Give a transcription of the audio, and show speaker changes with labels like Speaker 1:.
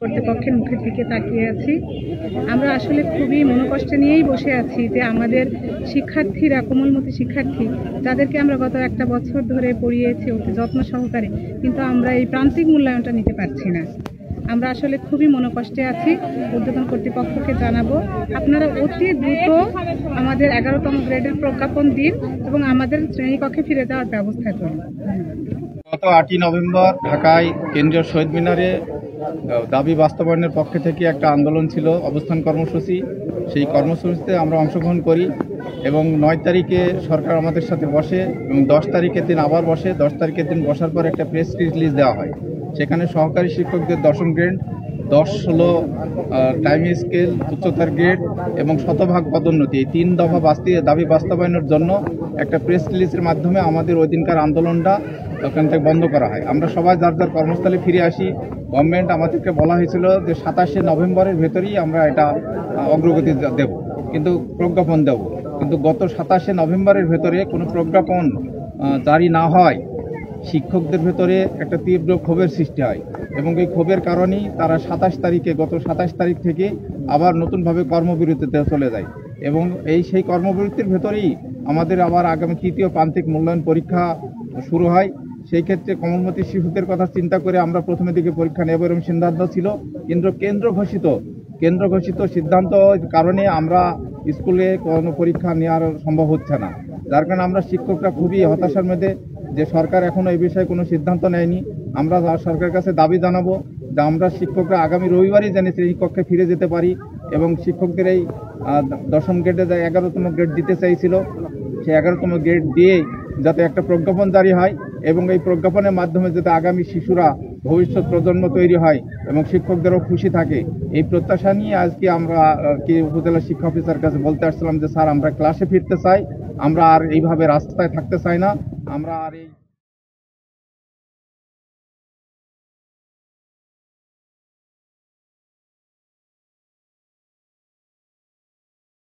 Speaker 1: কর্তৃপক্ষের মুখের দিকে তাকিয়ে আছি। আমরা আসলে খুবই মনোকষ্টে নিয়েই বসে আছি যে আমাদের শিক্ষার্থীরা, কোমলমতি শিক্ষার্থী যাদেরকে আমরা গত একটা বছর ধরে পড়িয়েছি অতি যত্ন সহকারে, কিন্তু আমরা এই প্রান্তিক মূল্যায়নটা নিতে পারছি না। আমরা আসলে খুবই মনোকষ্টে আছি। ঊর্ধ্বতন কর্তৃপক্ষকে জানাবো আপনারা অতি দ্রুত আমাদের 11তম গ্রেডের প্রজ্ঞাপন দিন এবং আমাদের শ্রেণীকক্ষে ফিরে যাওয়ার ব্যবস্থা করুন।
Speaker 2: গত 8ই নভেম্বর ঢাকায় কেন্দ্রীয় শহীদ মিনারে দাবি বাস্তবায়নের পক্ষে থেকে একটা আন্দোলন ছিল, অবস্থান কর্মসূচি। সেই কর্মসূচিতে আমরা অংশগ্রহণ করি এবং 9 তারিখে সরকার আমাদের সাথে বসে এবং 10 তারিখের দিন আবার বসে। 10 তারিখের দিন বসার পর একটা প্রেস রিলিজ দেওয়া হয়। সেখানে সহকারী শিক্ষকদের 10ম গ্রেড, 10-16 টাইম স্কেল, উচ্চতর গ্রেড এবং শতভাগ পদোন্নতি, এই 3 দফা দাবি বাস্তবায়নের জন্য একটা প্রেস রিলিজের মাধ্যমে আমাদের ওই দিনকার আন্দোলনটা ওখান থেকে বন্ধ করা হয়। আমরা সবাই যার যার কর্মস্থলে ফিরে আসি। গভর্নমেন্ট আমাদেরকে বলা হয়েছিল যে 27শে নভেম্বরের ভেতরেই আমরা এটা অগ্রগতি দেব, কিন্তু প্রজ্ঞাপন দেব। কিন্তু গত 27শে নভেম্বরের ভেতরে কোনো প্রজ্ঞাপন জারি না হয় শিক্ষকদের ভেতরে একটা তীব্র ক্ষোভের সৃষ্টি হয় এবং এই ক্ষোভের কারণেই তারা গত 27 তারিখ থেকে আবার নতুনভাবে কর্মবিরতিতে চলে যায় এবং সেই কর্মবিরতির ভেতরেই আমাদের আবার আগামী 3য় প্রান্তিক মূল্যায়ন পরীক্ষা শুরু হয়। সেই ক্ষেত্রে কোমলমতি শিশুদের কথা চিন্তা করে আমরা প্রথমে দিকে পরীক্ষা নেব এবং সিদ্ধান্ত ছিল, কিন্তু কেন্দ্র ঘোষিত সিদ্ধান্ত কারণে আমরা স্কুলে কোনো পরীক্ষা নেওয়ার সম্ভব হচ্ছে না। যার কারণে আমরা শিক্ষকরা খুবই হতাশার মধ্যে যে সরকার এখনো এই বিষয়ে কোনো সিদ্ধান্ত নেয়নি। আমরা সরকারের কাছে দাবি জানাবো যে আমরা শিক্ষকরা আগামী রবিবারই যেন শ্রেণীকক্ষে ফিরে যেতে পারি এবং শিক্ষকদের এই 10ম গ্রেডে 11তম গ্রেড দিতে চাইছিল, সেই 11তম গ্রেড দিয়ে যাতে একটা প্রজ্ঞাপন জারি হয় এবং এই প্রজ্ঞাপনের মাধ্যমে যাতে আগামী শিশুরা ভবিষ্যৎ প্রজন্ম তৈরি হয় এবং শিক্ষকদেরও খুশি থাকে, এই প্রত্যাশা নিয়ে আজকে আমরা উপজেলা শিক্ষা অফিসার কাছে বলতে আসছিলাম যে স্যার, আমরা ক্লাসে ফিরতে চাই, আমরা আর এইভাবে রাস্তায় থাকতে চাই না, আমরা আর এই